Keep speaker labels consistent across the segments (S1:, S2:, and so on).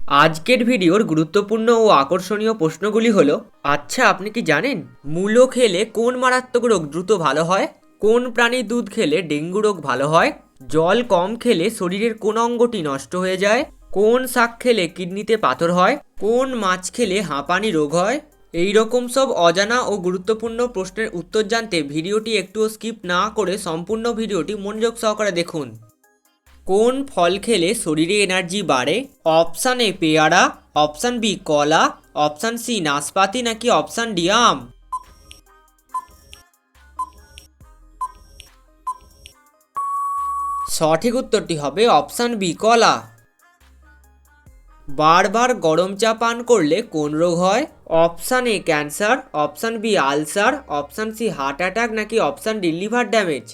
S1: আজকের ভিডিওর গুরুত্বপূর্ণ ও আকর্ষণীয় প্রশ্নগুলি হলো, আচ্ছা আপনি কি জানেন মূলো খেলে কোন মারাত্মক রোগ দ্রুত ভালো হয়? কোন প্রাণীর দুধ খেলে ডেঙ্গু রোগ ভালো হয়? জল কম খেলে শরীরের কোন অঙ্গটি নষ্ট হয়ে যায়? কোন শাক খেলে কিডনিতে পাথর হয়? কোন মাছ খেলে হাঁপানি রোগ হয়? এই রকম সব অজানা ও গুরুত্বপূর্ণ প্রশ্নের উত্তর জানতে ভিডিওটি একটুও স্কিপ না করে সম্পূর্ণ ভিডিওটি মনোযোগ সহকারে দেখুন। কোন ফল খেলে শরীরে এনার্জি বাড়ে? অপশান এ পেয়ারা, অপশান বি কলা, অপশান সি নাশপাতি নাকি অপশান ডি আম? সঠিক উত্তরটি হবে অপশান বি কলা। বারবার গরম চা পান করলে কোন রোগ হয়? Option A cancer, option B ulcer, option C heart attack নাকি অপশান ডি লিভার ড্যামেজ?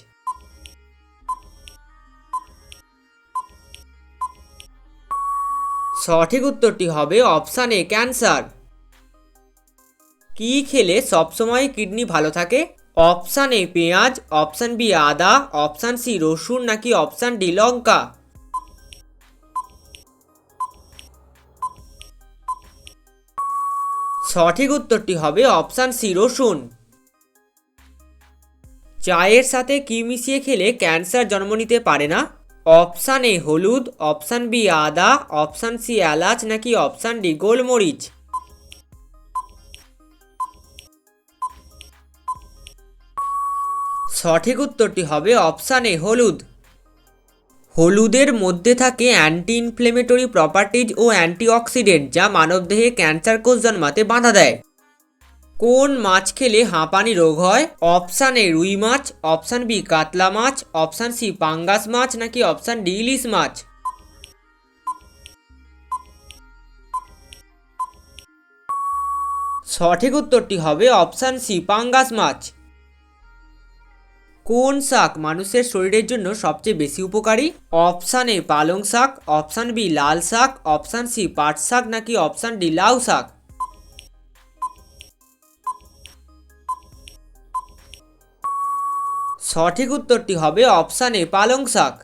S1: সঠিক উত্তরটি হবে অপশান এ ক্যান্সার। কি খেলে সবসময় কিডনি ভালো থাকে? অপশান এ পেঁয়াজ, অপশান বি আদা, অপশান সি রসুন নাকি অপশান ডি লঙ্কা? সঠিক উত্তরটি হবে অপশান সি রসুন। চায়ের সাথে কি মিশিয়ে খেলে ক্যান্সার জন্ম নিতে পারে না? অপশান এ হলুদ, অপশান বি আদা, অপশান সি এলাচ নাকি অপশান ডি গোলমরিচ? সঠিক উত্তরটি হবে অপশান এ হলুদ। হলুদের মধ্যে থাকে অ্যান্টি ইনফ্লেমেটরি প্রপার্টিজ ও অ্যান্টিঅক্সিডেন্ট, যা মানবদেহে ক্যান্সার কোষ জন্মাতে বাধা দেয়। কোন মাছ খেলে হাঁপানি রোগ হয়? অপশান এ রুই মাছ, অপশান বি কাতলা মাছ, অপশান সি পাঙ্গাস মাছ নাকি অপশান ডি ইলিশ মাছ? সঠিক উত্তরটি হবে অপশান সি পাঙ্গাস মাছ। কোন শাক মানুষের শরীরের জন্য সবচেয়ে বেশি উপকারী? অপশান এ পালং শাক, অপশান বি লাল শাক, অপশান সি পাট শাক নাকি অপশান ডি লাউ শাক? সঠিক উত্তরটি হবে অপশান এ পালং শাক।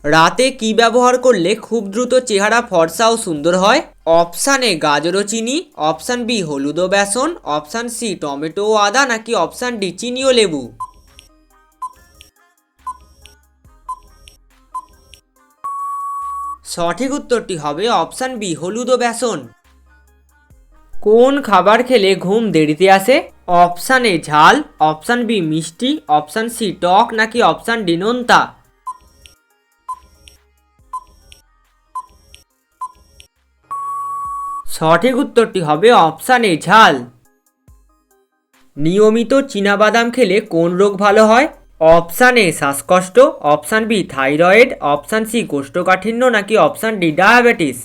S1: রাতে কি ব্যবহার করলে খুব দ্রুত চেহারা ফর্সা ও সুন্দর হয়? অপশান এ গাজর ও চিনি, অপশান বি হলুদ ও বেসন, অপশান সি টমেটো ও আদা নাকি অপশান ডি চিনি ও লেবু? সঠিক উত্তরটি হবে অপশান বি হলুদ ও বেসন। কোন খাবার খেলে ঘুম দেরিতে আসে? অপশান এ ঝাল, অপশান বি মিষ্টি, অপশান সি টক নাকি অপশান ডি নোনতা? সঠিক উত্তরটি হবে অপশান এ ঝাল। নিয়মিত চীনাবাদাম খেলে কোন রোগ ভালো হয়? অপশান এ শ্বাসকষ্ট, option B thyroid, option C কোষ্ঠকাঠিন্য নাকি অপশান ডি ডায়াবেটিস?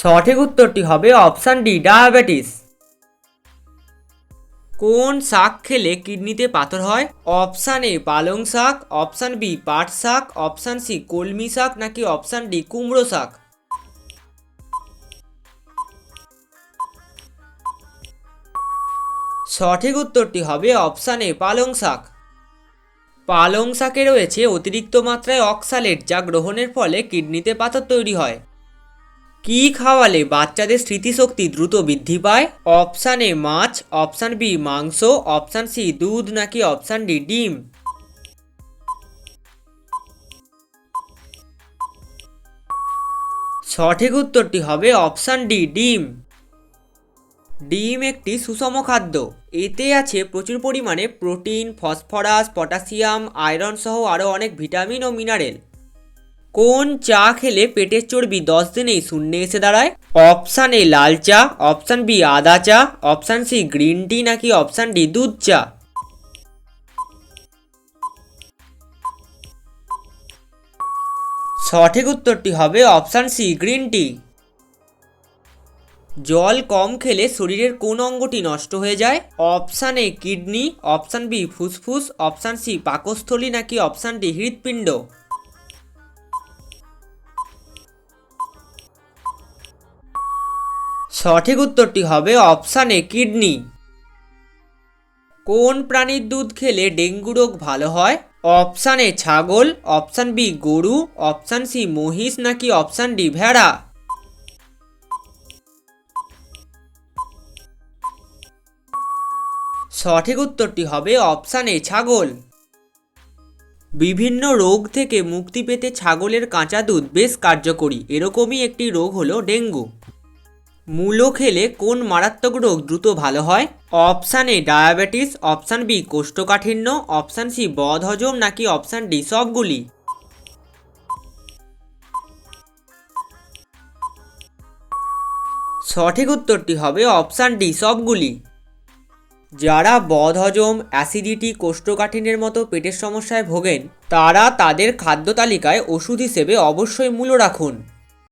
S1: সঠিক উত্তরটি হবে অপশান ডি ডায়াবেটিস। কোন শাক খেলে কিডনিতে পাথর হয়? অপশান এ পালং শাক, অপশান বি পাট শাক, অপশান সি কলমি শাক নাকি অপশান ডি কুমড়ো শাক? সঠিক উত্তরটি হবে অপশান এ পালং শাক। পালং শাকে রয়েছে অতিরিক্ত মাত্রায় অক্সালেট, যা গ্রহণের ফলে কিডনিতে পাথর তৈরি হয়। কি খাওয়ালে বাচ্চাদের স্মৃতিশক্তি দ্রুত বৃদ্ধি পায়? অপশান এ মাছ, অপশান বি মাংস, অপশান সি দুধ নাকি অপশান ডি ডিম? সঠিক উত্তরটি হবে অপশান ডি ডিম। ডিম একটি সুষম খাদ্য। এতে আছে প্রচুর পরিমাণে প্রোটিন, ফসফরাস, পটাশিয়াম, আয়রন সহ আরও অনেক ভিটামিন ও মিনারেল। কোন চা খেলে পেটের চর্বি 10 দিনেই শূন্যে এসে দাঁড়ায়? অপশান এ লাল চা, অপশান বি আদা চা, অপশান সি গ্রিন টি নাকি অপশান ডি দুধ চা? সঠিক উত্তরটি হবে অপশান সি গ্রিন টি। জল কম খেলে শরীরের কোন অঙ্গটি নষ্ট হয়ে যায়? Option A kidney, option B ফুসফুস, অপশান সি পাকস্থলী নাকি অপশান ডি হৃৎপিণ্ড? সঠিক উত্তরটি হবে অপশান এ কিডনি। কোন প্রাণীর দুধ খেলে ডেঙ্গু রোগ ভালো হয়? অপশান এ ছাগল, অপশান বি গরু, অপশান সি মহিষ নাকি অপশান ডি ভেড়া। সঠিক উত্তরটি হবে অপশান এ ছাগল। বিভিন্ন রোগ থেকে মুক্তি পেতে ছাগলের কাঁচা দুধ বেশ কার্যকরী। এরকমই একটি রোগ হলো ডেঙ্গু। মূলো খেলে কোন মারাত্মক রোগ দ্রুত ভালো হয়? Option A diabetes, option B কোষ্ঠকাঠিন্য, অপশান সি বদহজম নাকি অপশান ডি সবগুলি। সঠিক উত্তরটি হবে অপশান ডি সবগুলি। যারা বদহজম, অ্যাসিডিটি, কোষ্ঠকাঠিন্যের মতো পেটের সমস্যায় ভোগেন তারা তাদের খাদ্য তালিকায় ওষুধ হিসেবে অবশ্যই মূলো রাখুন।